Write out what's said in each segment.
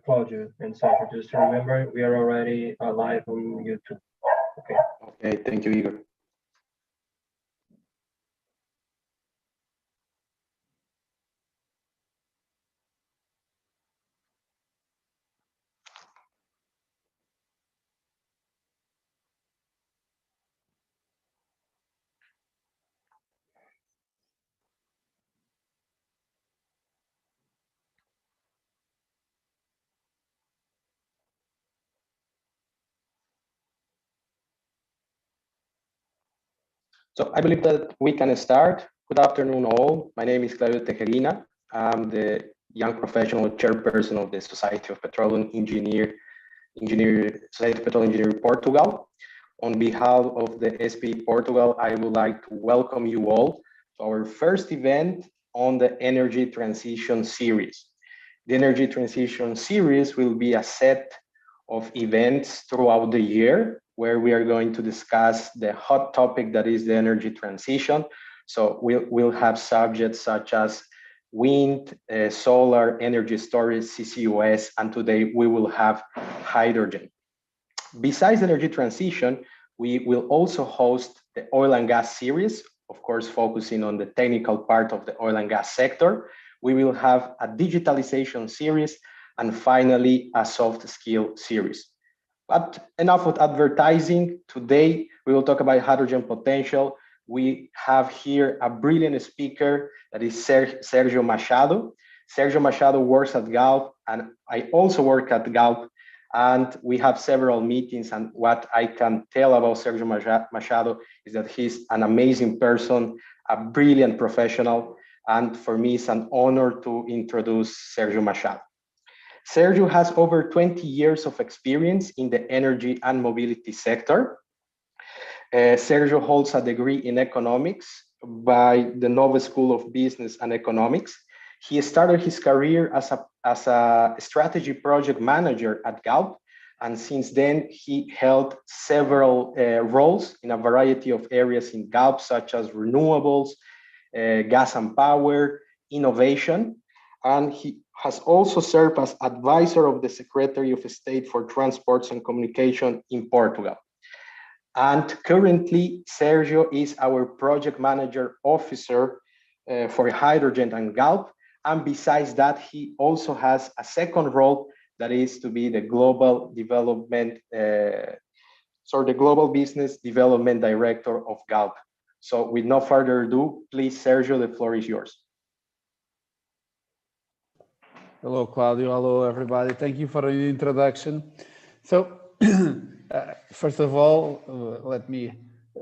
Claudio and Sandra, just to remember, we are already live on YouTube. Okay. Okay, thank you, Igor. So I believe that we can start. Good afternoon, all. My name is Claudio Tejerina. I'm the young professional chairperson of the Society of Petroleum Society of Petroleum Engineer Portugal. On behalf of the SP Portugal, I would like to welcome you all to our first event on the Energy Transition Series. The Energy Transition Series will be a set of events throughout the year where we are going to discuss the hot topic that is the energy transition. So we'll have subjects such as wind, solar, energy storage, CCUS, and today we will have hydrogen. Besides energy transition, we will also host the oil and gas series, of course, focusing on the technical part of the oil and gas sector. We will have a digitalization series, and finally, a soft skill series. But enough with advertising. Today, we will talk about hydrogen potential. We have here a brilliant speaker that is Sergio Machado. Sergio Machado works at Galp, and I also work at Galp, and we have several meetings. And what I can tell about Sergio Machado is that he's an amazing person, a brilliant professional, and for me, it's an honor to introduce Sergio Machado. Sergio has over 20 years of experience in the energy and mobility sector. Sergio holds a degree in economics by the Nova School of Business and Economics. He started his career as a strategy project manager at Galp, and since then he held several roles in a variety of areas in Galp, such as renewables, gas and power, innovation, and he has also served as advisor of the Secretary of State for Transports and Communication in Portugal. And currently, Sergio is our project manager officer for hydrogen and Galp. And besides that, he also has a second role that is to be the global development, the global business development director of Galp. So with no further ado, please, Sergio, the floor is yours. Hello, Claudio. Hello, everybody. Thank you for the introduction. So, first of all,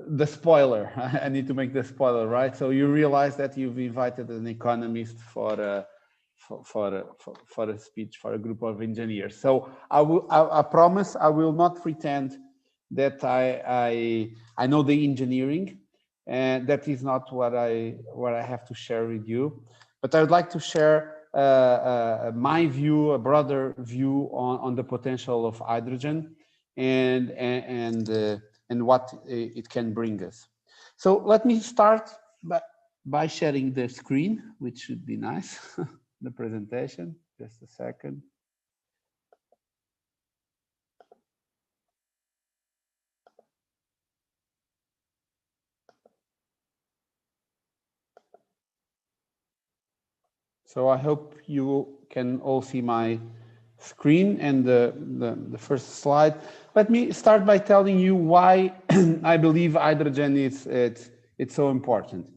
the spoiler. I need to make the spoiler, right? So you realize that you've invited an economist for a speech for a group of engineers. So I promise I will not pretend that I know the engineering, and that is not what I have to share with you. But I would like to share my view, a broader view on the potential of hydrogen and what it can bring us. So let me start by sharing the screen, which should be nice. The presentation, just a second. So I hope you can all see my screen and the first slide. Let me start by telling you why I believe hydrogen it's so important.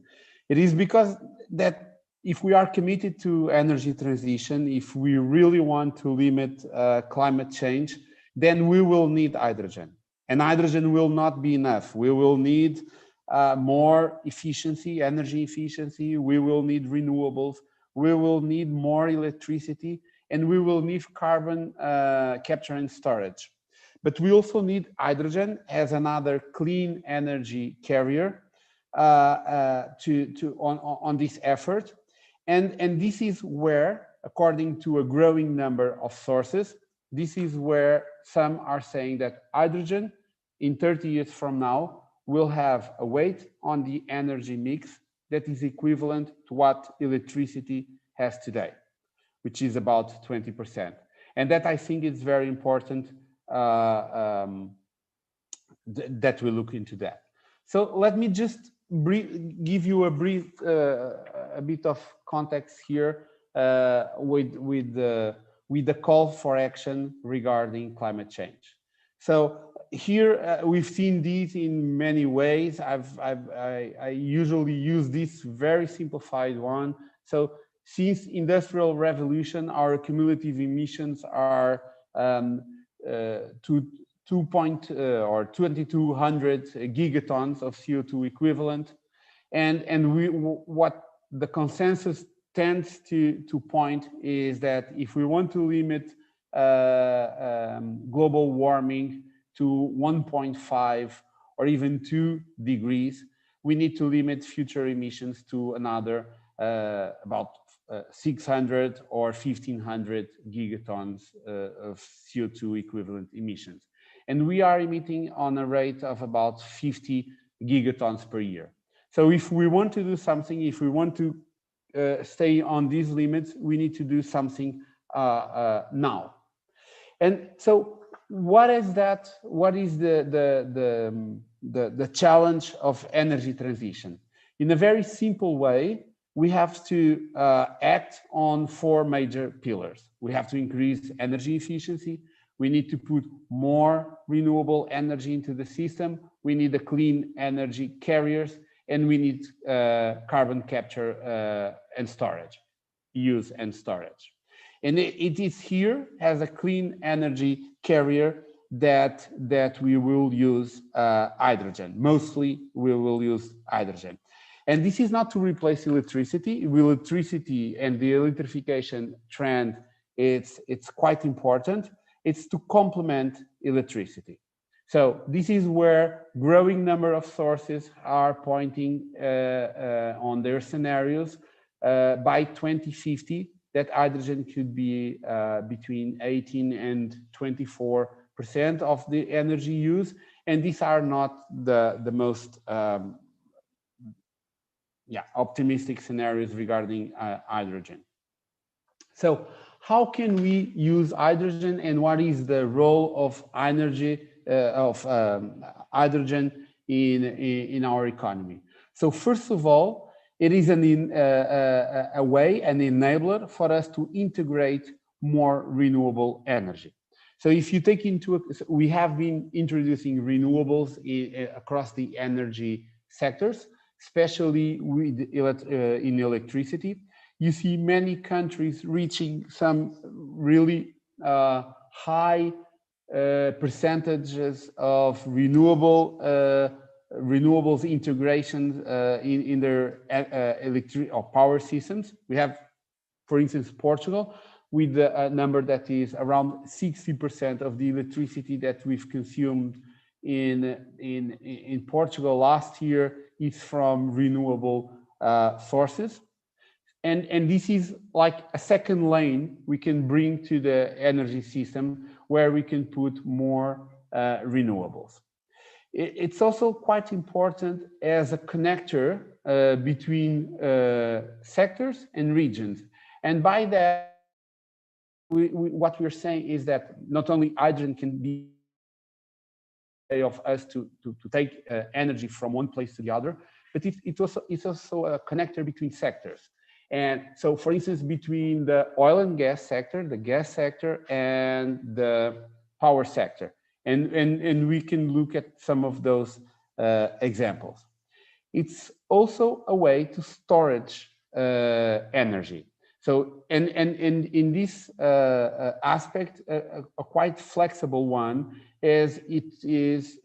It is because that if we are committed to energy transition, if we really want to limit climate change, then we will need hydrogen. And hydrogen will not be enough. We will need more efficiency, energy efficiency. We will need renewables. We will need more electricity, and we will need carbon capture and storage. But we also need hydrogen as another clean energy carrier on this effort. And this is where, according to a growing number of sources, this is where some are saying that hydrogen in 30 years from now will have a weight on the energy mix that is equivalent to what electricity has today, which is about 20%. And that I think is very important that we look into that. So let me just give you a brief, a bit of context here with the call for action regarding climate change. So here we've seen these in many ways. I usually use this very simplified one. So since industrial revolution, our cumulative emissions are to 2,200 gigatons of CO2 equivalent, and what the consensus tends to point is that if we want to limit global warming to 1.5 or even 2 degrees, we need to limit future emissions to another about 600 or 1,500 gigatons of CO2 equivalent emissions. And we are emitting on a rate of about 50 gigatons per year. So if we want to do something, if we want to stay on these limits, we need to do something now. And so what is that? What is the challenge of energy transition? In a very simple way, we have to act on 4 major pillars. We have to increase energy efficiency. We need to put more renewable energy into the system. We need a clean energy carriers, and we need carbon capture and storage, use and storage. And it is here as a clean energy carrier that we will use hydrogen. Mostly we will use hydrogen. And this is not to replace electricity. Electricity and the electrification trend, it's quite important. It's to complement electricity. So this is where growing number of sources are pointing on their scenarios. By 2050, that hydrogen could be between 18 and 24% of the energy use. And these are not the most optimistic scenarios regarding hydrogen. So how can we use hydrogen, and what is the role of energy hydrogen in our economy? So first of all, it is a way, an enabler for us to integrate more renewable energy. So if you take we have been introducing renewables across the energy sectors, especially in electricity. You see many countries reaching some really high percentages of renewables integration in their electric or power systems. We have, for instance, Portugal, with a number that is around 60% of the electricity that we've consumed in Portugal last year is from renewable sources. And this is like a second lane we can bring to the energy system where we can put more renewables. It's also quite important as a connector between sectors and regions. And by that, what we're saying is that not only hydrogen can be a way of us to take energy from one place to the other, but it's also a connector between sectors. And so, for instance, between the oil and gas sector, the gas sector, and the power sector. And we can look at some of those examples. It's also a way to storage energy. So, and in this aspect, a quite flexible one is it is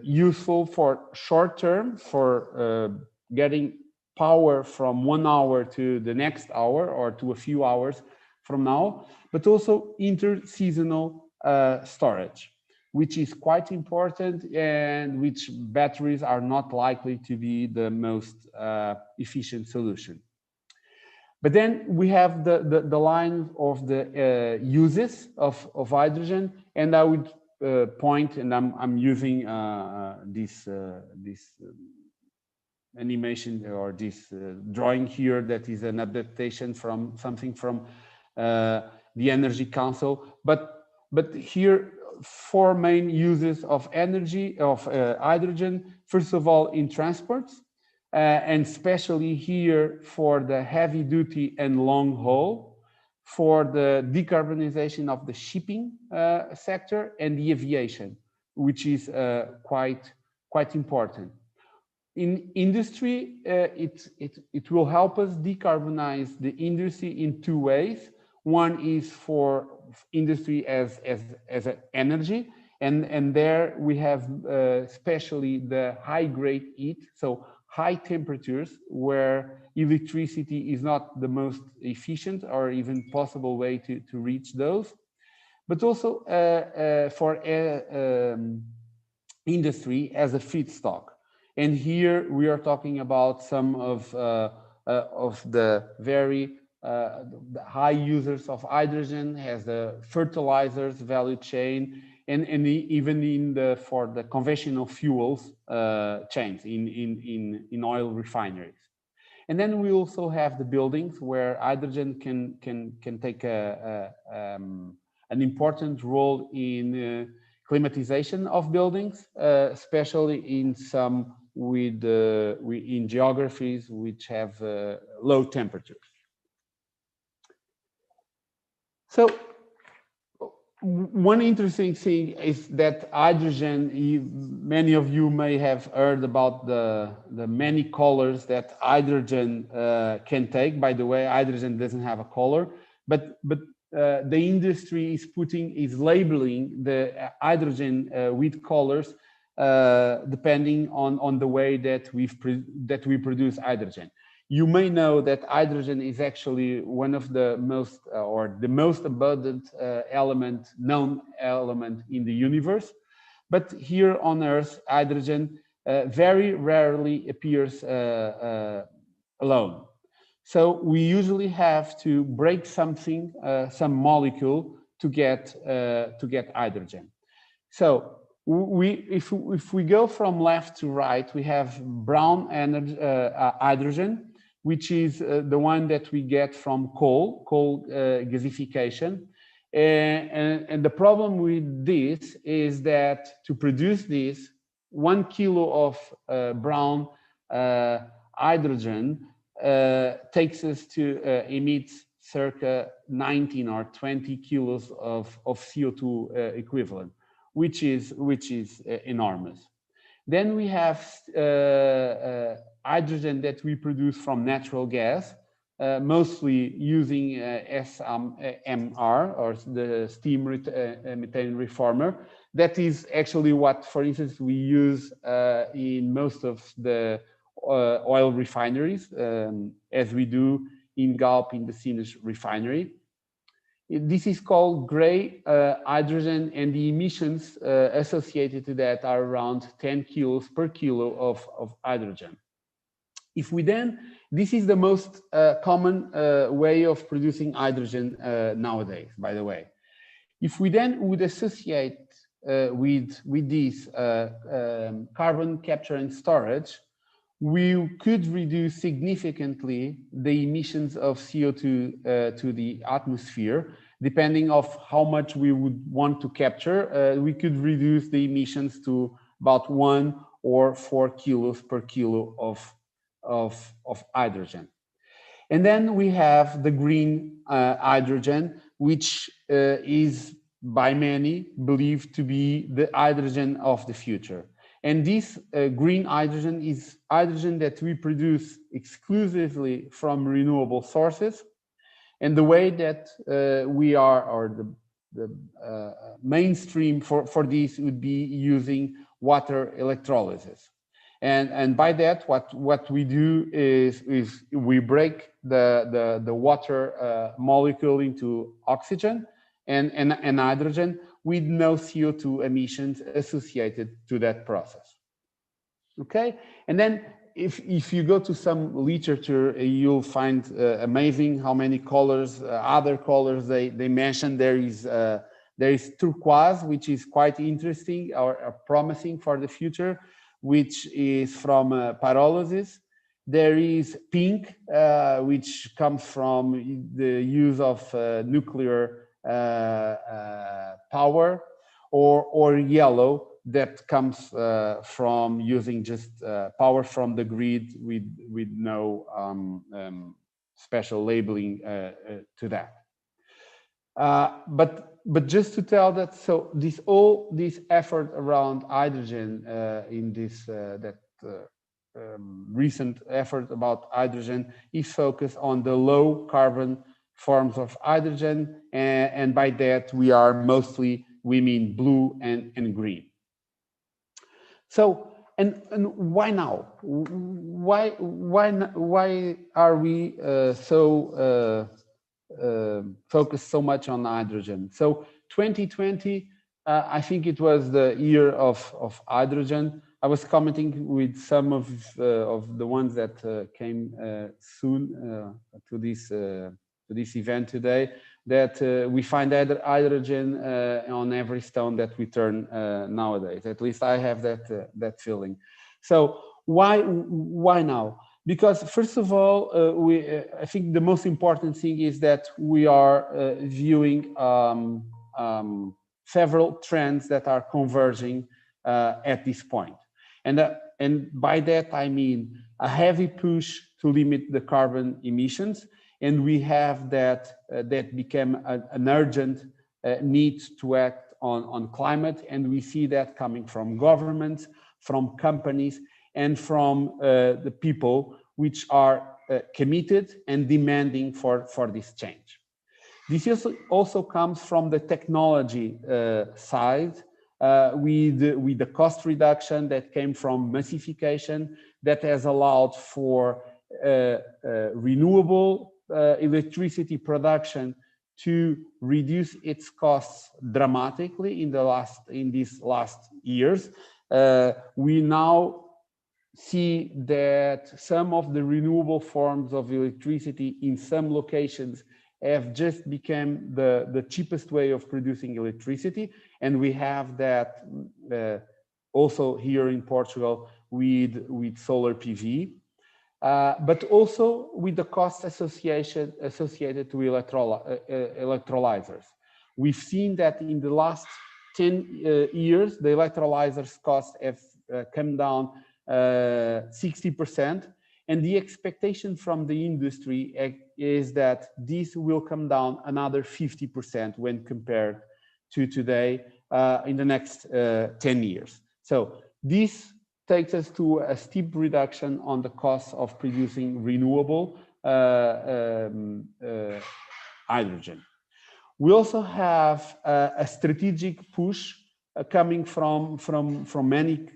useful for short term, for getting power from 1 hour to the next hour or to a few hours from now, but also inter-seasonal storage, which is quite important and which batteries are not likely to be the most efficient solution. But then we have the line of the uses of hydrogen, and I would point, and I'm using this animation or this drawing here that is an adaptation from something from the Energy Council. But here, four main uses of energy, of hydrogen. First of all, in transports, and especially here for the heavy duty and long haul, for the decarbonization of the shipping sector and the aviation, which is quite important. In industry, it will help us decarbonize the industry in two ways. One is for industry as an energy, and there we have especially the high grade heat, so high temperatures where electricity is not the most efficient or even possible way to reach those, but also for industry as a feedstock. And here we are talking about some of the very high users of hydrogen as the fertilizers value chain, and even for the conventional fuels chains in oil refineries. And then we also have the buildings where hydrogen can take an important role in climatization of buildings, especially in some in geographies which have low temperatures. So one interesting thing is that hydrogen, many of you may have heard about the many colors that hydrogen can take. By the way, hydrogen doesn't have a color, but the industry is labeling the hydrogen with colors depending on the way that we produce hydrogen. You may know that hydrogen is actually one of the most abundant known element in the universe. But here on Earth, hydrogen very rarely appears alone. So we usually have to break something, some molecule, to get hydrogen. So if we go from left to right, we have brown hydrogen, which is the one that we get from coal gasification. And the problem with this is that to produce this, 1 kilo of brown hydrogen takes us to emit circa 19 or 20 kilos of CO2 equivalent, which is enormous. Then we have hydrogen that we produce from natural gas, mostly using SMR, or the steam methane reformer. That is actually what, for instance, we use in most of the oil refineries, as we do in Galp in the Sines refinery. This is called gray hydrogen, and the emissions associated to that are around 10 kilos per kilo of hydrogen. If we then, this is the most common way of producing hydrogen nowadays, by the way. If we then would associate with this carbon capture and storage, we could reduce significantly the emissions of CO2 to the atmosphere. Depending on how much we would want to capture, we could reduce the emissions to about 1 or 4 kilos per kilo of hydrogen. And then we have the green hydrogen, which is by many believed to be the hydrogen of the future. And this green hydrogen is hydrogen that we produce exclusively from renewable sources. And the way that we are, or the mainstream for this would be using water electrolysis. And by that, what we do is we break the water molecule into oxygen and hydrogen with no CO2 emissions associated to that process. Okay, and then if you go to some literature, you'll find amazing how many colors, other colors they mention. There is turquoise, which is quite interesting or promising for the future, which is from pyrolysis. There is pink, which comes from the use of nuclear power, or yellow that comes from using just power from the grid with no special labeling to that. But just to tell that, so this effort around hydrogen in this recent effort about hydrogen is focused on the low carbon forms of hydrogen, and by that we mean blue and green. So and why now? Why are we so focused so much on hydrogen? So 2020, I think it was the year of hydrogen. I was commenting with some of the ones that came soon to this event today, that we find hydrogen on every stone that we turn nowadays. At least I have that feeling. So why now? Because first of all, I think the most important thing is that we are viewing several trends that are converging at this point. And by that, I mean a heavy push to limit the carbon emissions. And we have that became an urgent need to act on climate. And we see that coming from governments, from companies, and from the people which are committed and demanding for this change. This also comes from the technology side, with the cost reduction that came from massification, that has allowed for renewable electricity production to reduce its costs dramatically in these last years. We now see that some of the renewable forms of electricity in some locations have just become the cheapest way of producing electricity. And we have that also here in Portugal with solar PV, but also with the costs associated to electrolyzers. We've seen that in the last 10 years, the electrolyzers costs have come down 60%, and the expectation from the industry is that this will come down another 50% when compared to today in the next 10 years. So this takes us to a steep reduction on the cost of producing renewable hydrogen. We also have a strategic push coming from many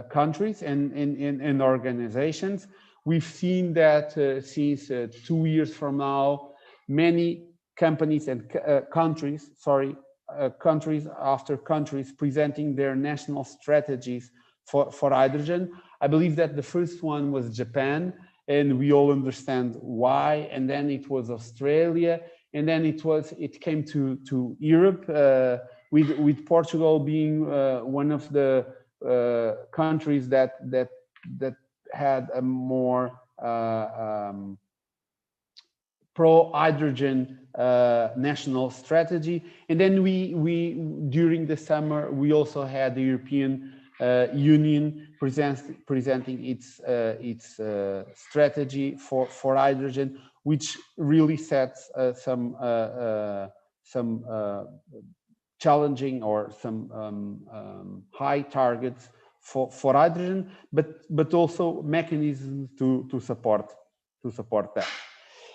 countries and organizations. We've seen that since 2 years from now, many companies and countries after countries presenting their national strategies for hydrogen. I believe that the first one was Japan, and we all understand why. And then it was Australia, and then it came to Europe, with Portugal being one of the countries that had a more pro-hydrogen national strategy. And then we during the summer, we also had the European Union presenting its strategy for hydrogen, which really sets some challenging or some high targets for hydrogen, but also mechanisms to support that.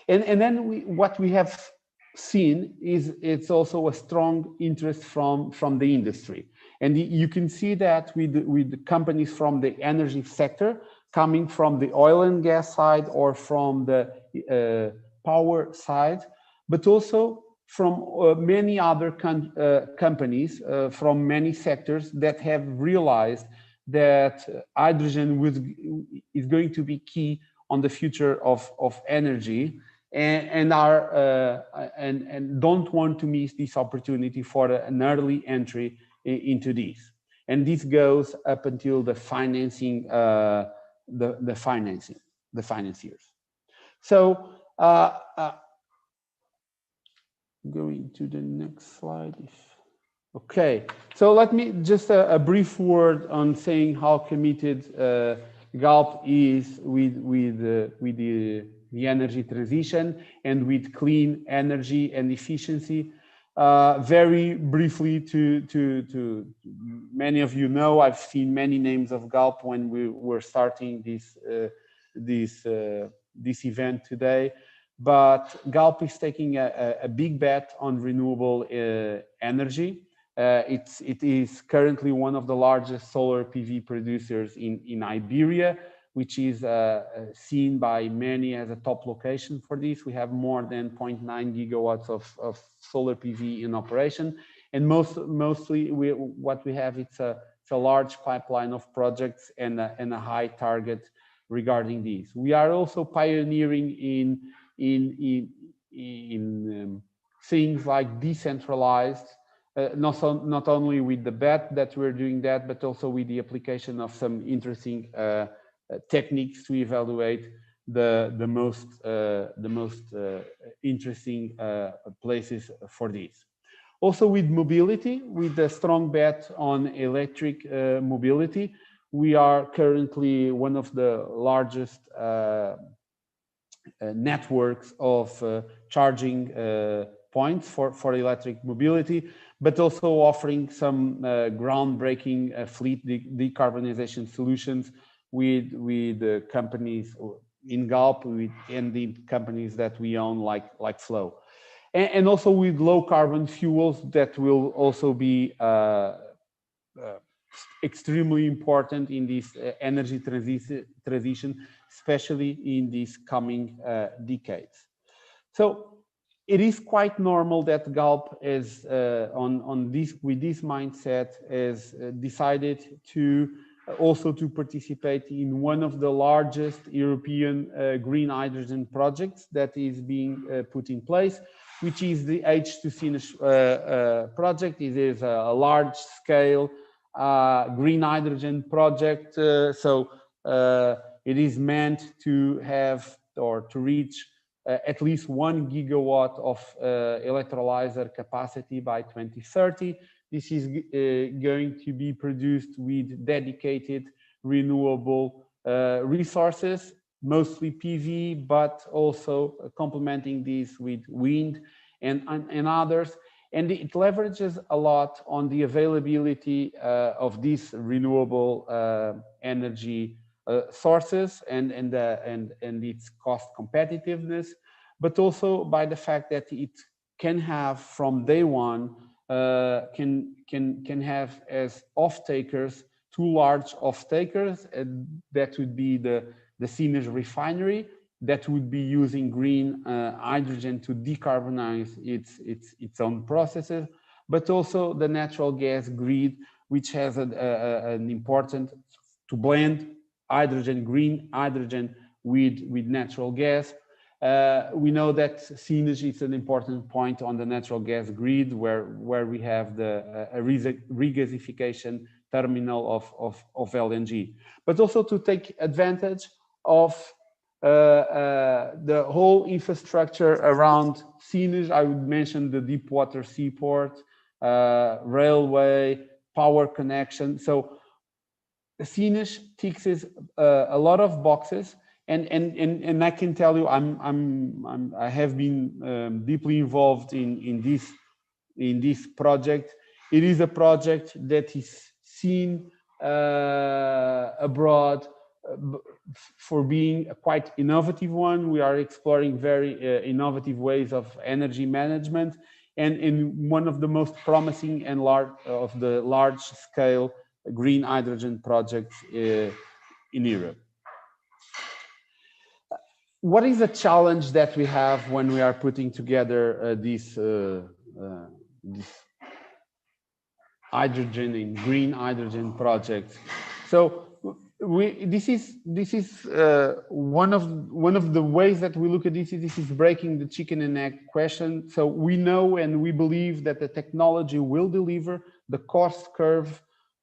And then what we have seen is it's also a strong interest from the industry. And you can see that with the companies from the energy sector, coming from the oil and gas side or from the power side, but also from many other companies from many sectors that have realized that hydrogen is going to be key on the future of energy, and don't want to miss this opportunity for an early entry into this. And this goes up until the financing, the financiers. So going to the next slide. Okay, so let me just a brief word on saying how committed Galp is with the energy transition and with clean energy and efficiency. Very briefly, to many of you know, I've seen many names of Galp when we were starting this event today. But Galp is taking a big bet on renewable energy. It is currently one of the largest solar PV producers in Iberia, which is seen by many as a top location for this. We have more than 0.9 gigawatts of solar PV in operation. And mostly what we have, it's a large pipeline of projects and a high target regarding these. We are also pioneering in things like decentralized, not only with the bet that we're doing that, but also with the application of some interesting techniques to evaluate the most interesting places for this. Also with mobility, with a strong bet on electric mobility, we are currently one of the largest networks of charging points for electric mobility, but also offering some groundbreaking fleet decarbonization solutions with companies in Galp and the companies that we own like Flow. And also with low carbon fuels that will also be extremely important in this energy transition, especially in these coming decades. So it is quite normal that Galp is with this mindset has decided to also to participate in one of the largest European green hydrogen projects that is being put in place, which is the H2Sines project. It is a large scale green hydrogen project. So it is meant to have or to reach at least 1 gigawatt of electrolyzer capacity by 2030. This is going to be produced with dedicated renewable resources, mostly PV, but also complementing this with wind and others. And it leverages a lot on the availability of these renewable energy sources and its cost competitiveness, but also by the fact that it can have from day one can have as off-takers two large off-takers. That would be the Sines refinery that would be using green hydrogen to decarbonize its own processes, but also the natural gas grid, which has an important to blend hydrogen, green hydrogen with natural gas. We know that Sines is an important point on the natural gas grid where we have the regasification terminal of LNG, but also to take advantage of the whole infrastructure around Sines. I would mention the deep water seaport, railway, power connection. So Sines ticks a lot of boxes, and I can tell you, I have been deeply involved in this project. It is a project that is seen abroad for being a quite innovative one. We are exploring very innovative ways of energy management, and in one of the most promising and large scale green hydrogen projects in Europe. What is the challenge that we have when we are putting together this hydrogen and green hydrogen projects? So this is one of the ways that we look at this. This is breaking the chicken and egg question. So we know and we believe that the technology will deliver, the cost curve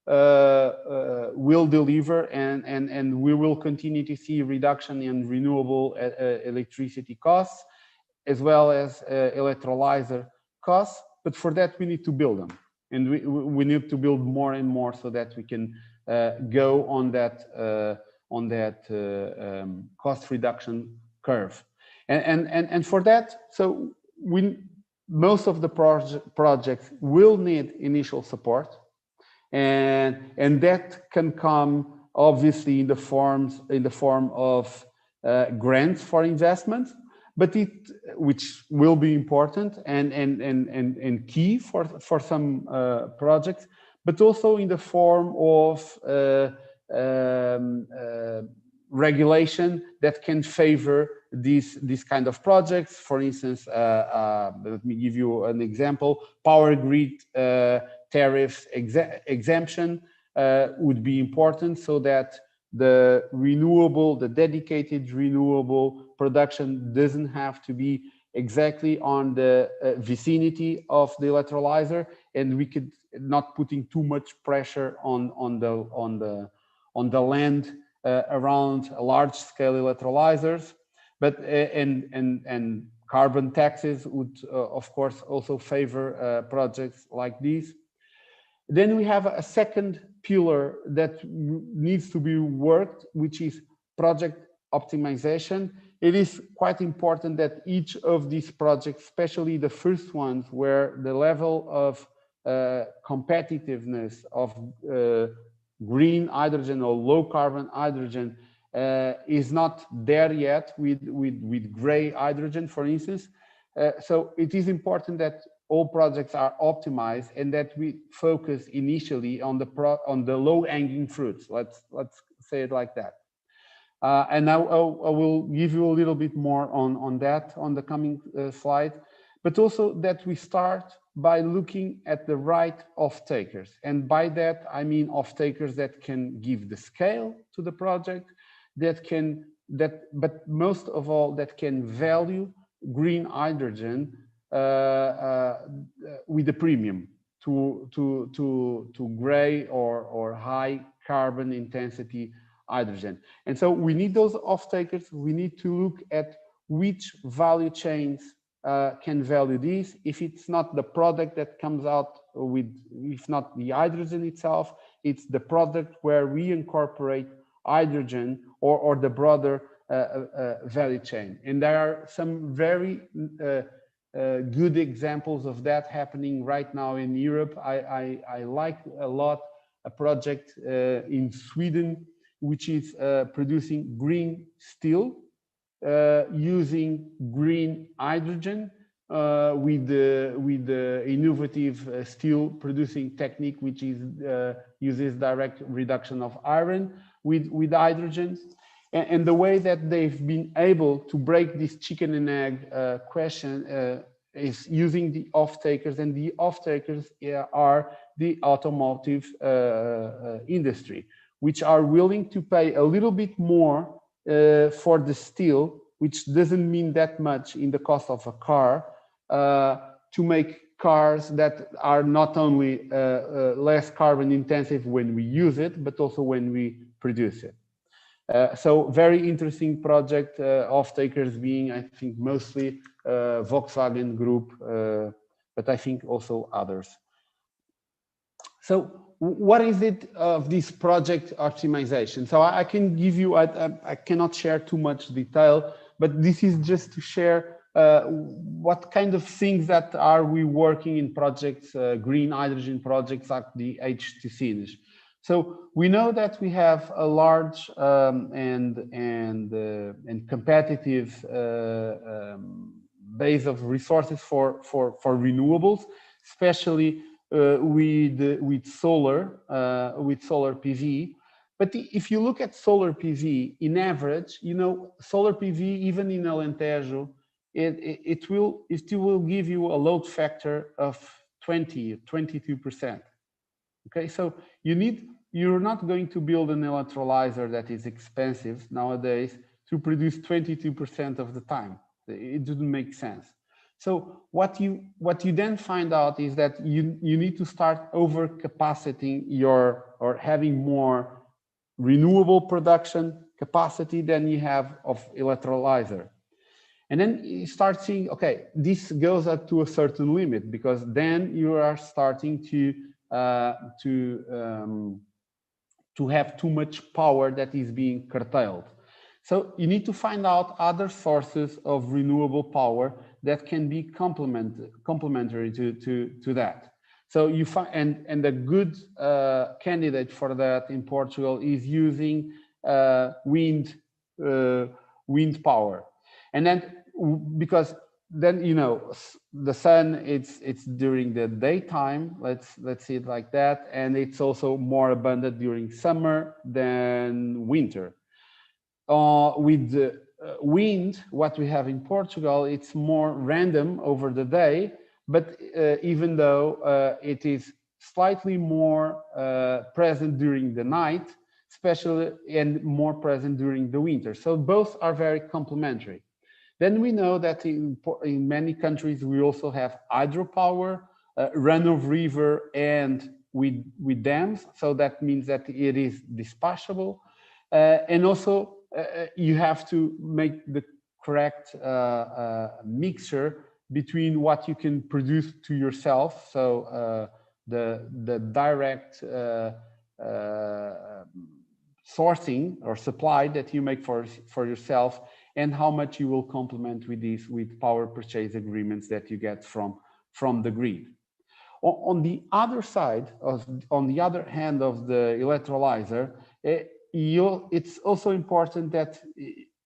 will deliver, and we will continue to see reduction in renewable electricity costs, as well as electrolyzer costs, but for that we need to build them. And we need to build more and more so that we can go on that cost reduction curve. And for that, so most of the projects will need initial support, and that can come obviously in the form of grants for investment, but which will be important and key for some projects, but also in the form of regulation that can favor these kind of projects. For instance, let me give you an example: power grid tariff exemption would be important, so that the dedicated renewable production doesn't have to be exactly on the vicinity of the electrolyzer, and we could not putting too much pressure on the land around large-scale electrolyzers. But and carbon taxes would of course also favor projects like these. Then we have a second pillar that needs to be worked, which is project optimization. It is quite important that each of these projects, especially the first ones where the level of competitiveness of green hydrogen or low carbon hydrogen is not there yet with gray hydrogen, for instance. So it is important that all projects are optimized and that we focus initially on the low-hanging fruits. Let's say it like that. And I will give you a little bit more on that on the coming slide, but also that we start by looking at the right off-takers. And by that, I mean off-takers that can give the scale to the project, but most of all, that can value green hydrogen with a premium to gray or high carbon intensity hydrogen. And so we need those off-takers. We need to look at which value chains can value these. If it's not the product that comes out with, if not the hydrogen itself, it's the product where we incorporate hydrogen or the broader value chain. And there are some very good examples of that happening right now in Europe. I like a lot a project in Sweden, which is producing green steel using green hydrogen with the innovative steel producing technique, which is uses direct reduction of iron with hydrogen. And the way that they've been able to break this chicken and egg question is using the off-takers, and the off-takers are the automotive industry, which are willing to pay a little bit more for the steel, which doesn't mean that much in the cost of a car, to make cars that are not only less carbon intensive when we use it, but also when we produce it. So very interesting project, off-takers being, I think, mostly Volkswagen Group, but I think also others. So what is it of this project optimization? So I can give you, I cannot share too much detail, but this is just to share what kind of things that are we working in projects, green hydrogen projects like the H2Sines. So we know that we have a large and competitive base of resources for renewables, especially with solar PV. But if you look at solar PV in average, you know, solar PV even in Alentejo, it will give you a load factor of 22%. Okay, so you're not going to build an electrolyzer that is expensive nowadays to produce 22% of the time. It doesn't make sense. So what you then find out is that you need to start overcapaciting or having more renewable production capacity than you have of electrolyzer. And then you start seeing, okay, this goes up to a certain limit, because then you are starting to have too much power that is being curtailed. So you need to find out other sources of renewable power that can be complementary to that. So you find, and a good candidate for that in Portugal is using wind power. And then, because then, you know, the sun, it's during the daytime, let's see it like that, and it's also more abundant during summer than winter. With the wind, what we have in Portugal, it's more random over the day, but even though it is slightly more present during the night, especially, and more present during the winter. So both are very complementary. Then we know that in many countries, we also have hydropower, run of river, and with dams. So that means that it is dispatchable. And also, you have to make the correct mixture between what you can produce to yourself. So the direct sourcing or supply that you make for yourself, and how much you will complement with power purchase agreements that you get from the grid. On the other side, on the other hand of the electrolyzer, it's also important that,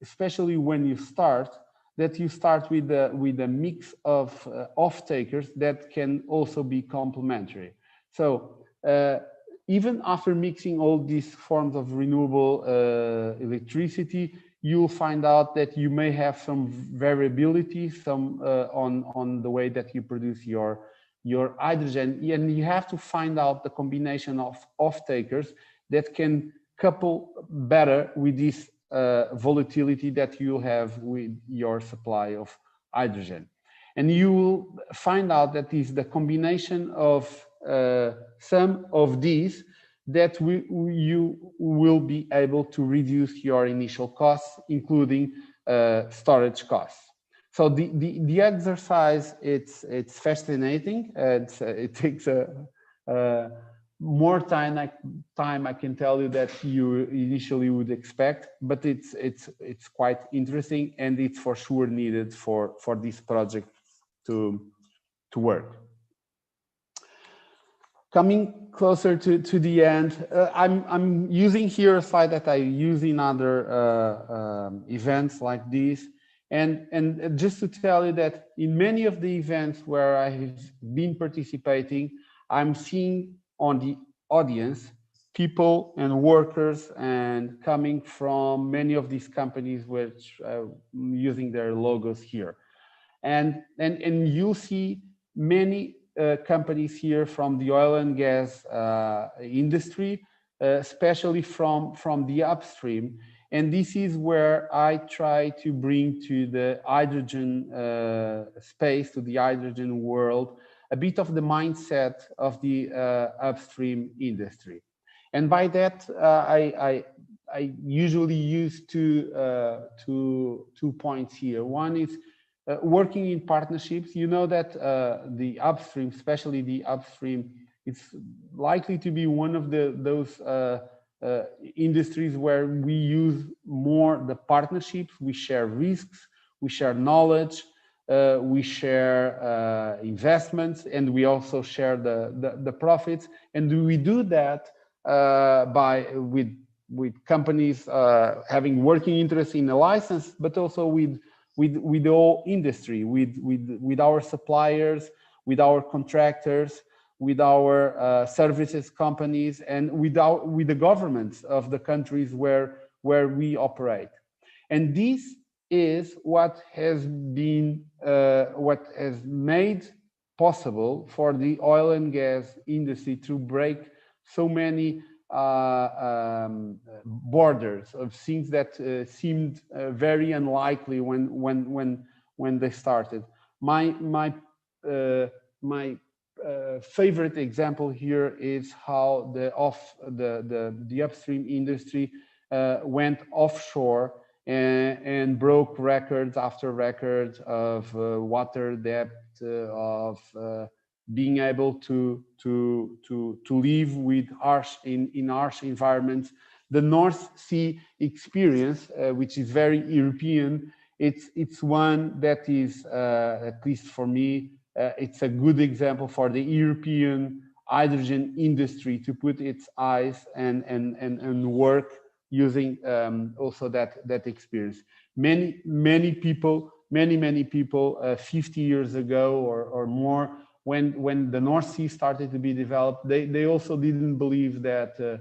especially when you start, that you start with a mix of off-takers that can also be complementary. So even after mixing all these forms of renewable electricity, you'll find out that you may have some variability, on the way that you produce your hydrogen, and you have to find out the combination of off-takers that can couple better with this volatility that you have with your supply of hydrogen. And you will find out that is the combination of some of these that you will be able to reduce your initial costs, including storage costs. So the exercise, it's fascinating. It takes more time, I can tell you, that you initially would expect, but it's quite interesting, and it's for sure needed for this project to work. Coming closer to the end, I'm using here a slide that I use in other events like this, and just to tell you that in many of the events where I have been participating, I'm seeing on the audience people and workers and coming from many of these companies which using their logos here, and you see many companies here from the oil and gas industry, especially from the upstream. And this is where I try to bring to the hydrogen space, to the hydrogen world, a bit of the mindset of the upstream industry. And by that, I usually use two points here. One is working in partnerships. You know that the upstream, especially the upstream, it's likely to be one of those industries where we use more the partnerships. We share risks, we share knowledge, we share investments, and we also share the profits. And we do that with companies having working interest in a license, but also with the whole industry, with our suppliers, with our contractors, with our services companies, and with the governments of the countries where we operate. And this is what has been what has made possible for the oil and gas industry to break so many borders of things that seemed very unlikely when they started. My favorite example here is how the upstream industry went offshore and broke records after records of water depth, of being able to live with in harsh environments. The North Sea experience, which is very European, it's one that is, at least for me, it's a good example for the European hydrogen industry to put its eyes and work using also that experience. Many people 50 years ago or more, when the North Sea started to be developed, they also didn't believe that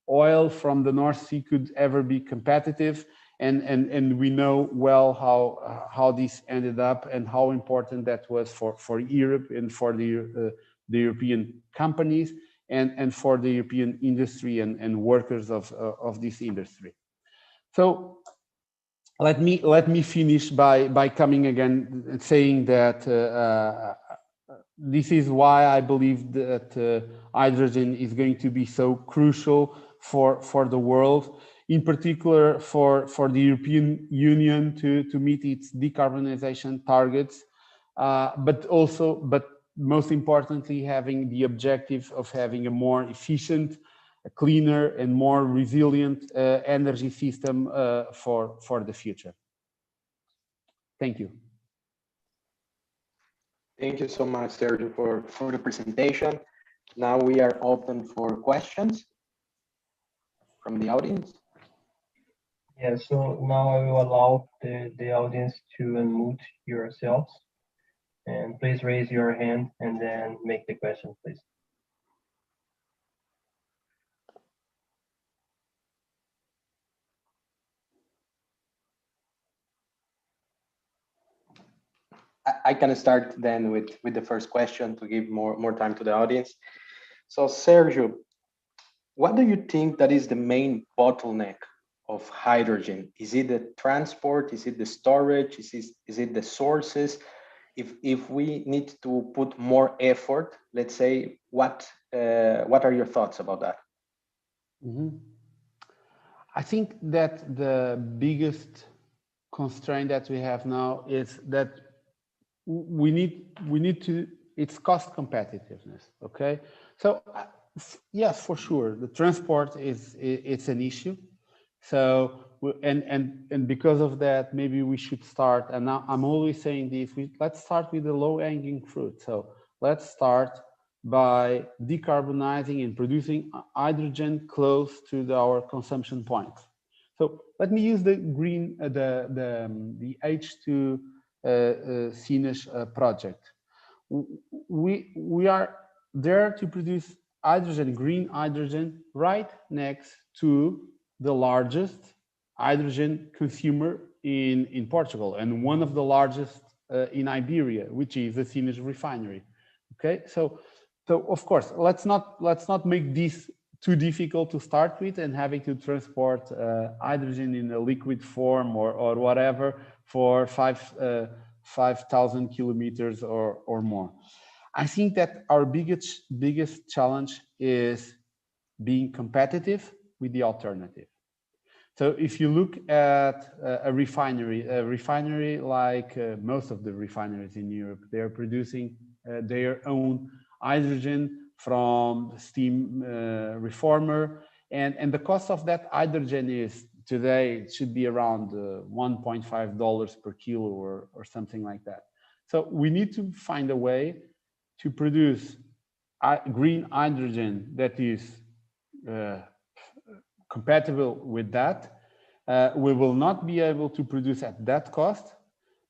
oil from the North Sea could ever be competitive. And we know well how this ended up and how important that was for Europe and for the European companies and for the European industry and workers of this industry. So let me finish by coming again and saying that this is why I believe that hydrogen is going to be so crucial for the world, in particular for the European Union to meet its decarbonization targets, but most importantly, having the objective of having a more efficient, a cleaner and more resilient energy system for the future. Thank you. Thank you so much, Sergio, for the presentation. Now we are open for questions from the audience. Yeah, so now I will allow the audience to unmute yourselves. And please raise your hand and then make the question, please. I can start then with the first question to give more time to the audience. So Sergio, what do you think that is the main bottleneck of hydrogen? Is it the transport? Is it the storage? Is it the sources? If we need to put more effort, let's say, what are your thoughts about that? Mm-hmm. I think that the biggest constraint that we have now is that we need to, it's cost competitiveness. Okay, so yes, for sure, the transport it's an issue. So and because of that, maybe we should start. And now I'm always saying this: let's start with the low-hanging fruit. So let's start by decarbonizing and producing hydrogen close to our consumption points. So let me use the green, the H2 Sines project. We are there to produce hydrogen, green hydrogen, right next to the largest hydrogen consumer in Portugal and one of the largest in Iberia, which is the Sines refinery. Okay, so of course, let's not make this too difficult to start with and having to transport hydrogen in a liquid form or whatever for 5,000 kilometers or more. I think that our biggest challenge is being competitive with the alternative. So if you look at a refinery like most of the refineries in Europe, they are producing their own hydrogen from the steam reformer, and the cost of that hydrogen is today, it should be around $1.5 per kilo or something like that. So we need to find a way to produce green hydrogen that is compatible with that. We will not be able to produce at that cost,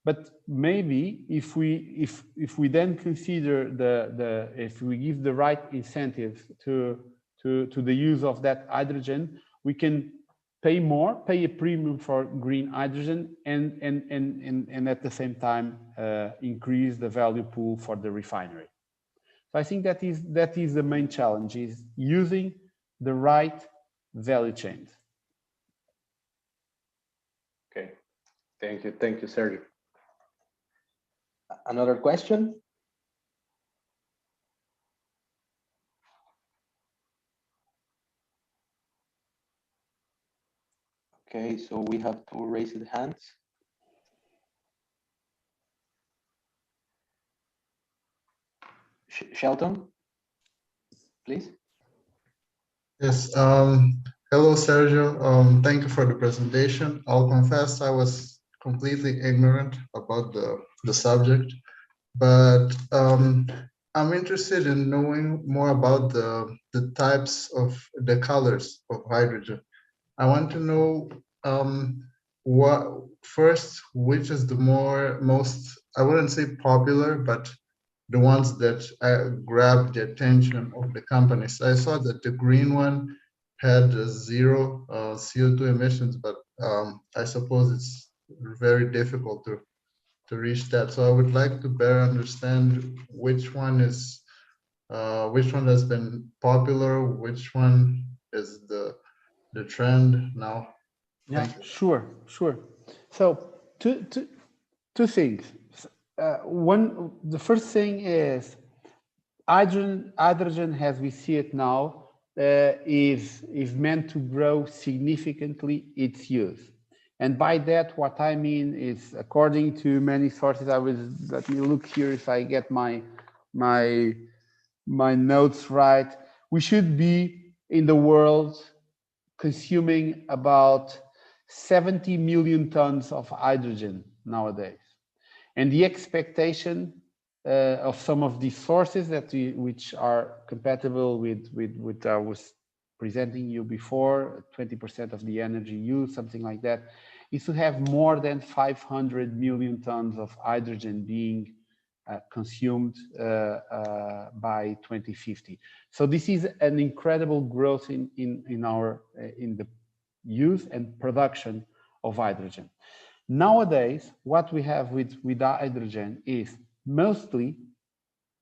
but maybe if we then consider if we give the right incentives to the use of that hydrogen, we can pay a premium for green hydrogen and at the same time increase the value pool for the refinery. So I think that is the main challenge, is using the right value chains. Okay, thank you, Sergio. Another question? Okay, Okay, so we have to raise the hands. Shelton, please. Yes. Hello, Sergio. Thank you for the presentation. I'll confess I was completely ignorant about the subject, but I'm interested in knowing more about the types of the colors of hydrogen. I want to know what first, which is the most, I wouldn't say popular, but the ones that grabbed the attention of the companies. I saw that the green one had zero CO2 emissions, but I suppose it's very difficult to reach that. So I would like to better understand which one has been popular, which one is the trend now. Yeah, Thank you. sure. So two things. The first thing is hydrogen as we see it now is meant to grow significantly its use. And by that, what I mean is, according to many sources, let me look here if I get my notes right. We should be in the world consuming about 70 million tons of hydrogen nowadays. And the expectation of some of these sources which are compatible with I was presenting you before, 20% of the energy used, something like that, is to have more than 500 million tons of hydrogen being consumed by 2050. So this is an incredible growth in the use and production of hydrogen. Nowadays, what we have with hydrogen is mostly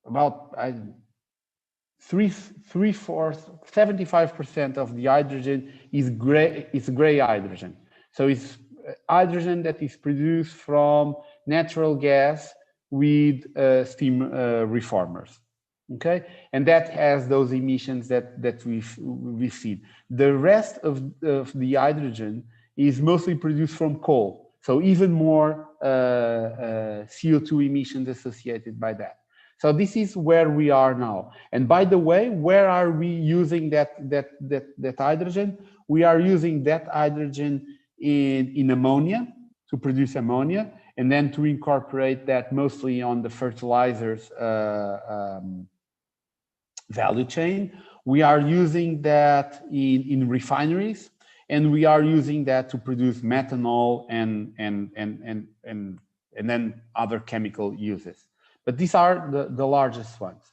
about 75% of the hydrogen is gray hydrogen. So it's hydrogen that is produced from natural gas with steam reformers. Okay, and that has those emissions that we've seen. The rest of the hydrogen is mostly produced from coal. So even more CO2 emissions associated by that. So this is where we are now. And by the way, where are we using that hydrogen? We are using that hydrogen in ammonia, to produce ammonia, and then to incorporate that mostly on the fertilizers value chain. We are using that in refineries, and we are using that to produce methanol and then other chemical uses. But these are the largest ones.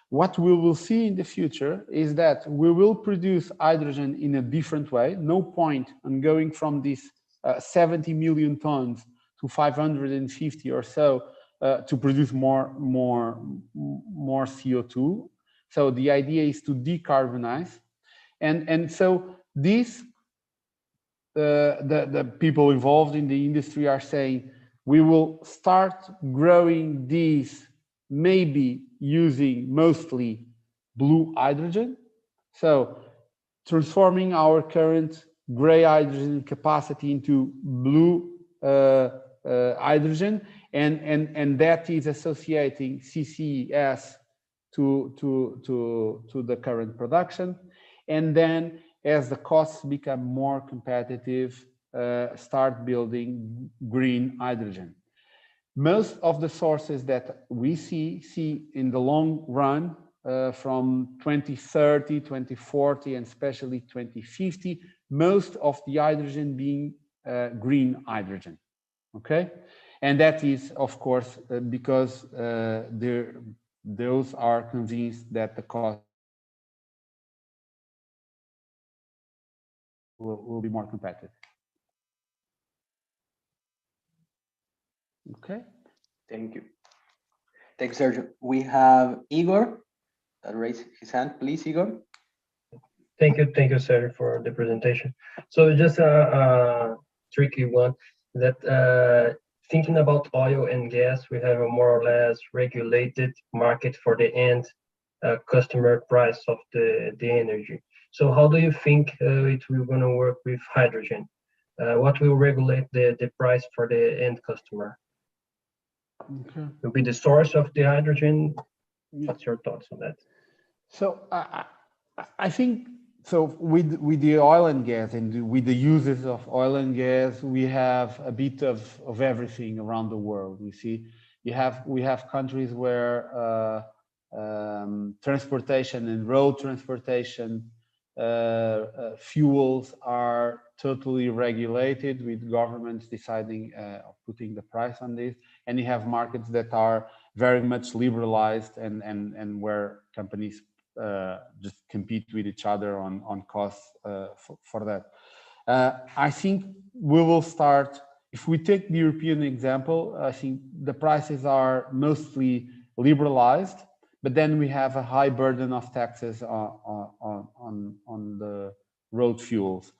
What we will see in the future is that we will produce hydrogen in a different way. No point in going from this 70 million tons to 550 or so to produce more CO2. So the idea is to decarbonize, and so this the people involved in the industry are saying we will start growing these maybe using mostly blue hydrogen. So transforming our current gray hydrogen capacity into blue hydrogen, and that is associating CCS to the current production. And then as the costs become more competitive, start building green hydrogen. Most of the sources that we see in the long run, from 2030, 2040, and especially 2050, most of the hydrogen being green hydrogen, okay? And that is, of course, because those are convinced that the cost will be more competitive. Okay. Thank you. Thanks, Sergio. We have Igor that raised his hand. Please, Igor. Thank you, Sergio, for the presentation. So just a tricky one, that thinking about oil and gas, we have a more or less regulated market for the end customer price of the energy. So how do you think it will going to work with hydrogen? what will regulate the price for the end customer? Okay. Will be the source of the hydrogen? Yeah. What's your thoughts on that? So I think so with the oil and gas and with the uses of oil and gas, we have a bit of everything around the world. We see we have countries where transportation and road transportation fuels are totally regulated, with governments deciding putting the price on this, and you have markets that are very much liberalized and where companies just compete with each other on costs for that. I think we will start, if we take the European example, I think the prices are mostly liberalized, but then we have a high burden of taxes on the road fuels.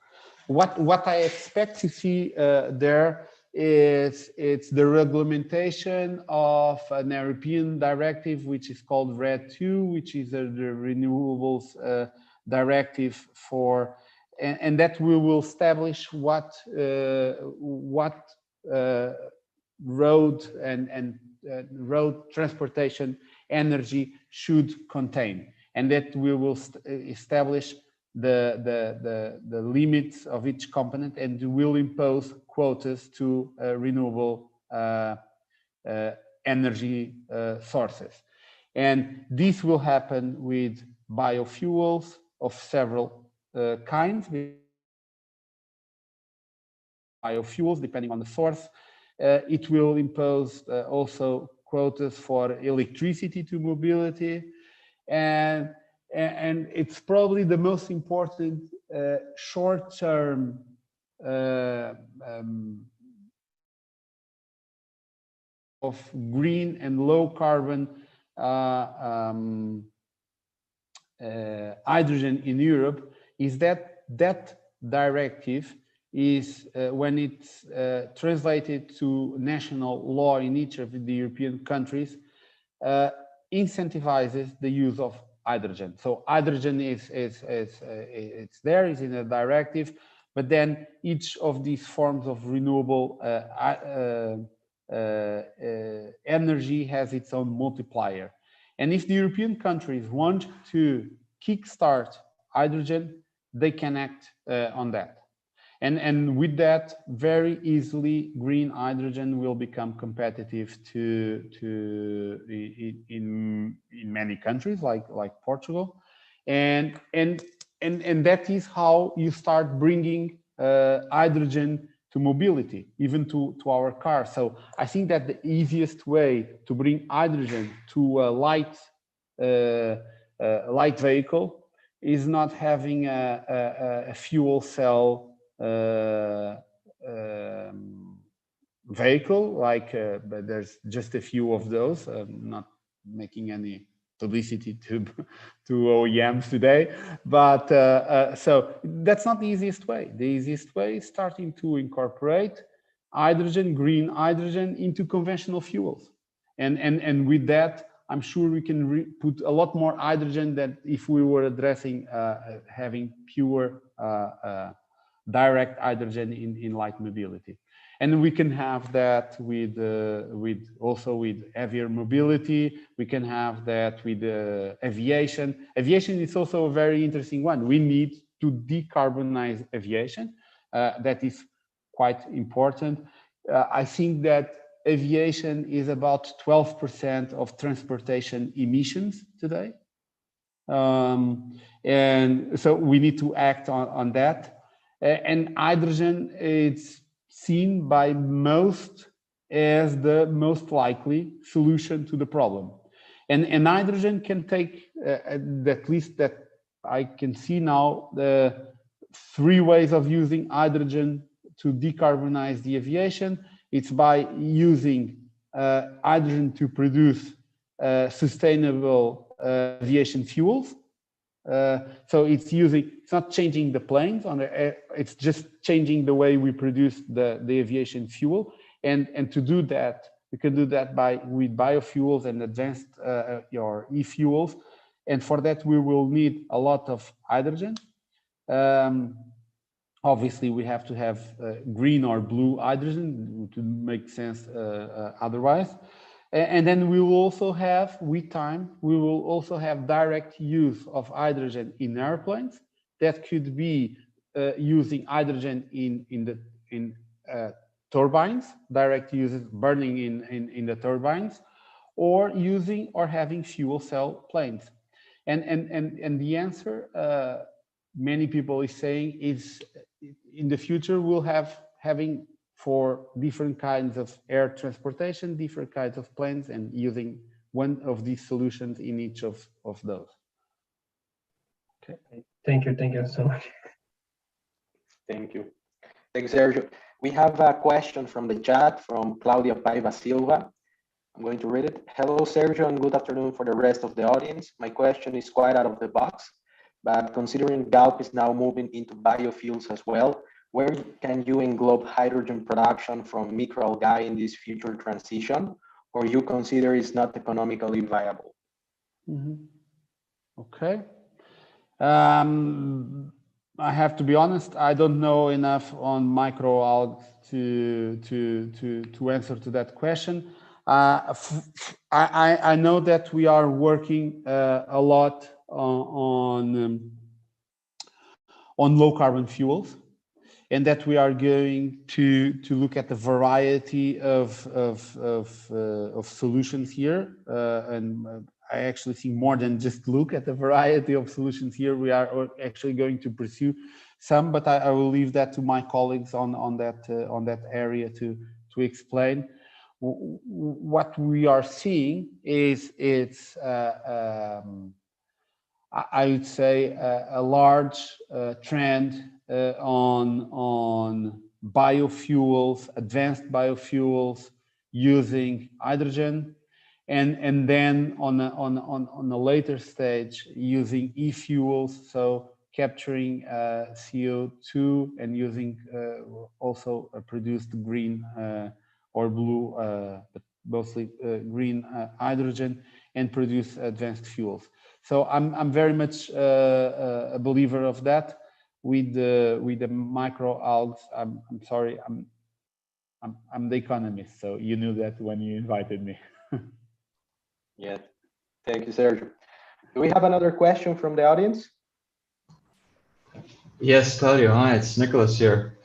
What I expect to see there is it's the regulation of an European directive, which is called RED II, which is the renewables directive for, and that we will establish what road and road transportation energy should contain, and that we will establish the limits of each component, and will impose quotas to renewable energy sources. And this will happen with biofuels of several kinds, biofuels depending on the source. It will impose also quotas for electricity to mobility, and it's probably the most important short-term of green and low carbon hydrogen in Europe is that directive is when it's translated to national law in each of the European countries, incentivizes the use of hydrogen. So hydrogen is it's there, is in a directive, but then each of these forms of renewable energy has its own multiplier. And if the European countries want to kickstart hydrogen, they can act on that. And with that, very easily, green hydrogen will become competitive in many countries like Portugal, and that is how you start bringing hydrogen to mobility, even to our cars. So I think that the easiest way to bring hydrogen to a light vehicle is not having a fuel cell vehicle, like but there's just a few of those. Not making any publicity to OEMs today, but so that's not the easiest way. The easiest way is starting to incorporate hydrogen, green hydrogen, into conventional fuels, and with that, I'm sure we can put a lot more hydrogen than if we were addressing having pure direct hydrogen in light mobility. And we can have that with also with heavier mobility. We can have that with aviation. Aviation is also a very interesting one. We need to decarbonize aviation. That is quite important. I think that aviation is about 12% of transportation emissions today. And so we need to act on that. And hydrogen, it's seen by most as the most likely solution to the problem. And hydrogen can take, at least that I can see now, the 3 ways of using hydrogen to decarbonize the aviation. It's by using hydrogen to produce sustainable aviation fuels. So it's not changing the planes it's just changing the way we produce the aviation fuel, and to do that we can do that with biofuels and advanced your e-fuels, and for that we will need a lot of hydrogen. Obviously, we have to have green or blue hydrogen to make sense otherwise. And then we will also have, with time, we will also have direct use of hydrogen in airplanes. That could be using hydrogen in turbines, direct uses burning in the turbines, or using or having fuel cell planes. And the answer, many people is saying, is in the future we'll having for different kinds of air transportation, different kinds of planes, and using one of these solutions in each of those. Okay, thank you so much. Thank you. Thanks, Sergio. We have a question from the chat from Claudia Paiva Silva. I'm going to read it. Hello, Sergio, and good afternoon for the rest of the audience. My question is quite out of the box, but considering Galp is now moving into biofuels as well, where can you englobe hydrogen production from microalgae in this future transition, or you consider it's not economically viable? Okay. I have to be honest, I don't know enough on microalgae to answer to that question. I know that we are working a lot on low carbon fuels, and that we are going to look at the variety of solutions here. And I actually think more than just look at the variety of solutions here. We are actually going to pursue some, but I will leave that to my colleagues on that area to explain. What we are seeing is I would say a large trend on biofuels, advanced biofuels using hydrogen, and then on a later stage using e-fuels, so capturing CO2 and using also produced green or blue, but mostly green hydrogen, and produce advanced fuels. So I'm very much a believer of that. With the microalgae, I'm sorry, I'm the economist, so you knew that when you invited me. Yeah, thank you, Sergio. Do we have another question from the audience? Yes, Claudio. Hi, it's Nicholas here.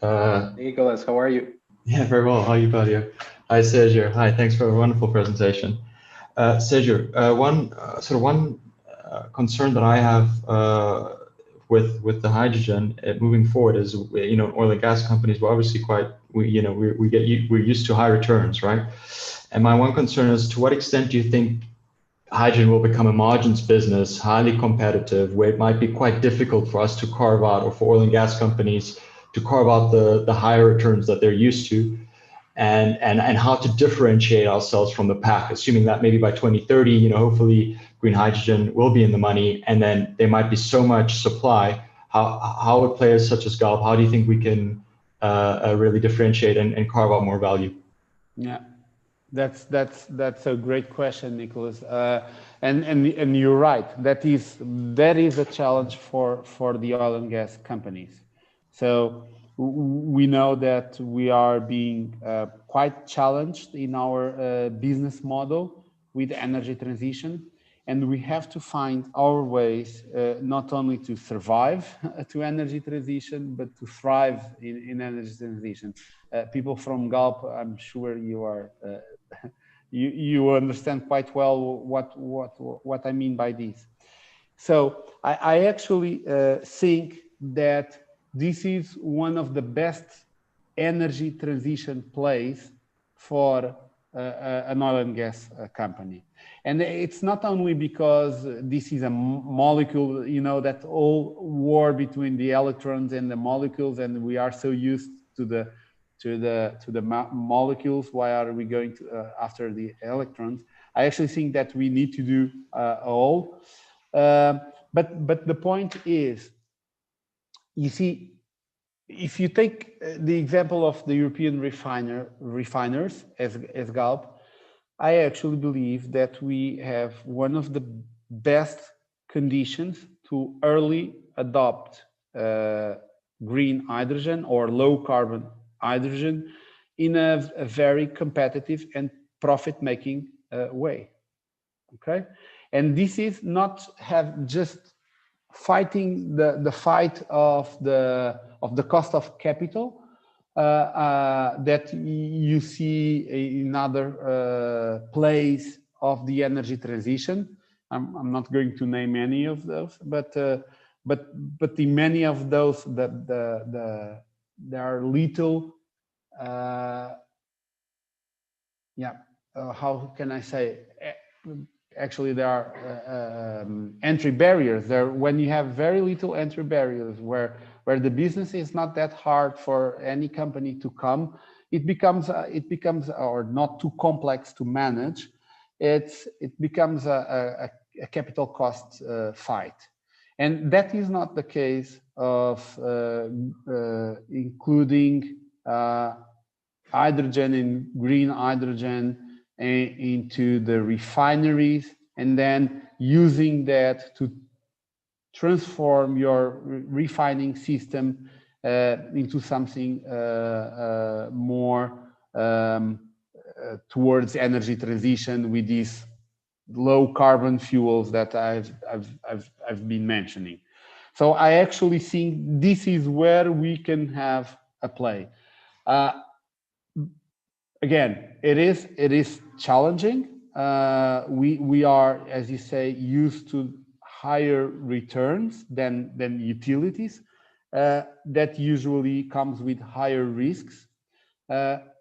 Nicholas, how are you? Yeah, very well. How are you, Claudio? Hi, Sergio. Hi, thanks for a wonderful presentation. Sergio, one concern that I have with the hydrogen moving forward is, oil and gas companies, we're obviously we're used to high returns, right? And my one concern is, to what extent do you think hydrogen will become a margins business, highly competitive, where it might be quite difficult for us to carve out, or for oil and gas companies to carve out the higher returns that they're used to, and how to differentiate ourselves from the pack, assuming that maybe by 2030, hopefully green hydrogen will be in the money, and then there might be so much supply. How would players such as Galp, how do you think we can really differentiate and carve out more value? Yeah. That's a great question, Nicholas, and you're right. That is a challenge for the oil and gas companies. So we know that we are being quite challenged in our business model with energy transition, and we have to find our ways not only to survive to energy transition, but to thrive in energy transition. People from Galp, I'm sure you are. You understand quite well what I mean by this. So I actually think that this is one of the best energy transition plays for an oil and gas company. And it's not only because this is a molecule, that all war between the electrons and the molecules, and we are so used to the molecules. Why are we going after the electrons? I actually think that we need to do all. But the point is, you see, if you take the example of the European refiners as Galp, I actually believe that we have one of the best conditions to early adopt green hydrogen or low carbon hydrogen in a very competitive and profit-making way. Okay, and this is not have just fighting the fight of the cost of capital that you see in other plays of the energy transition. I'm not going to name any of those, but in many of those, there are little, how can I say? Actually, there are entry barriers there. When you have very little entry barriers, where the business is not that hard for any company to come, it becomes or not too complex to manage. It becomes a capital cost fight, and that is not the case of including hydrogen and green hydrogen into the refineries, and then using that to transform your refining system into something more towards energy transition with these low carbon fuels that I've been mentioning. So I actually think this is where we can have a play. Again, it is challenging. We are, as you say, used to higher returns than utilities. That usually comes with higher risks.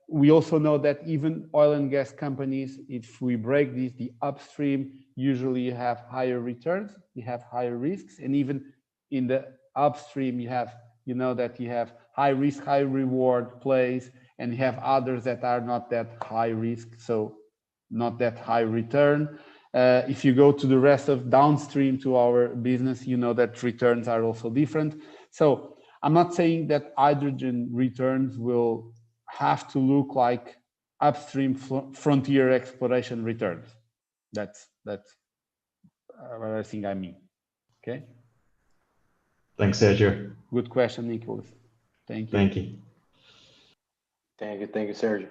We also know that even oil and gas companies, if we break this, the upstream usually have higher returns, you have higher risks, and even in the upstream you have, you know, that you have high risk, high reward plays, and you have others that are not that high risk, so not that high return. If you go to the rest of downstream to our business, you know that returns are also different. So I'm not saying that hydrogen returns will have to look like upstream frontier exploration returns. That's what I think I mean. Okay. Thanks, Sergio. Good question, Nicholas. Thank you. Thank you. Thank you, Sergio.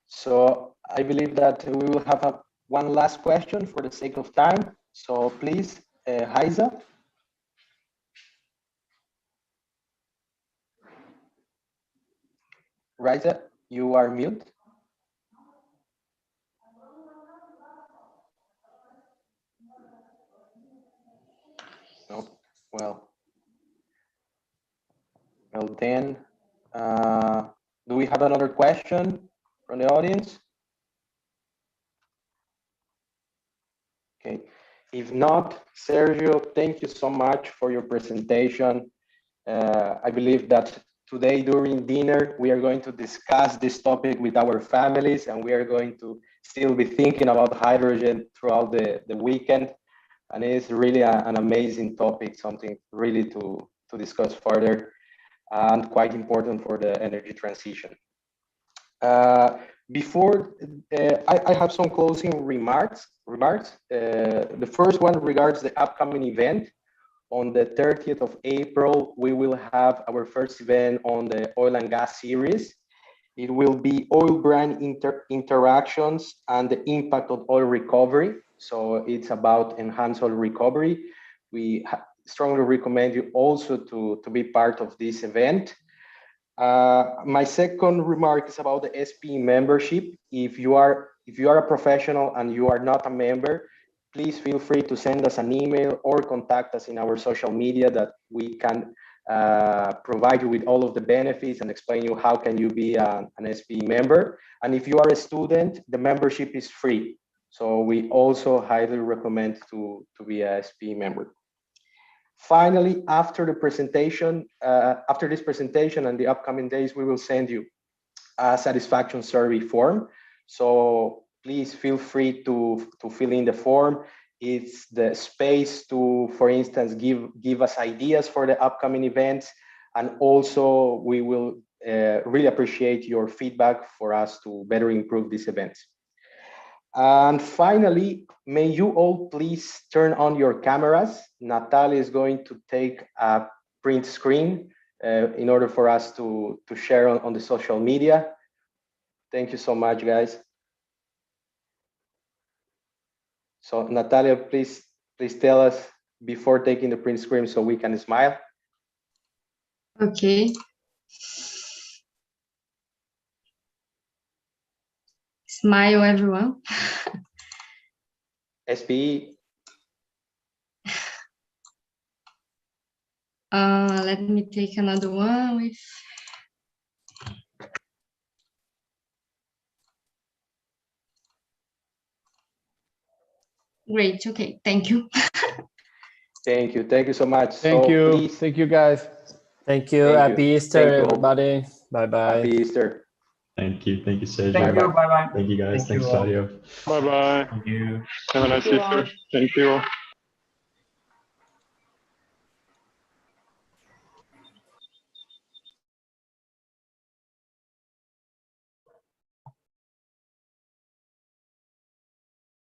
So I believe that we will have one last question for the sake of time. So please, Haiza. Raiza, you are mute. No, well then, do we have another question from the audience? Okay, if not, Sergio, thank you so much for your presentation. I believe that today during dinner, we are going to discuss this topic with our families, and we are going to still be thinking about hydrogen throughout the weekend. And it's really an amazing topic, something really to discuss further, and quite important for the energy transition. Before, I have some closing remarks. The first one regards the upcoming event. On the 30th of April, we will have our first event on the oil and gas series. It will be oil brand interactions and the impact of oil recovery. So it's about enhanced oil recovery. We strongly recommend you also to be part of this event. My second remark is about the SPE membership. If you are a professional and you are not a member, please feel free to send us an email or contact us in our social media that we can provide you with all of the benefits and explain you how can you be an SPE member. And if you are a student, the membership is free. So we also highly recommend to be a SPE member. Finally, after this presentation and the upcoming days, we will send you a satisfaction survey form. So please feel free to fill in the form. It's the space to, for instance, give us ideas for the upcoming events. And also we will really appreciate your feedback for us to better improve these events. And finally, may you all please turn on your cameras. Natalia is going to take a print screen in order for us to share on the social media. Thank you so much, guys. So Natalia, please tell us before taking the print screen so we can smile. Okay. Smile, everyone. SPE. Let me take another one with. Great. Okay. Thank you. Thank you so much. Thank so you. Please, Thank you, guys. Thank you. Thank Happy you. Easter, Thank you all. everybody. Bye bye. Happy Easter. Thank you, Sergio. Thank you. Bye bye. Thank you, guys. Thank you Thanks, all. Claudio. Bye bye. Thank you. Have a nice Easter. Thank you all.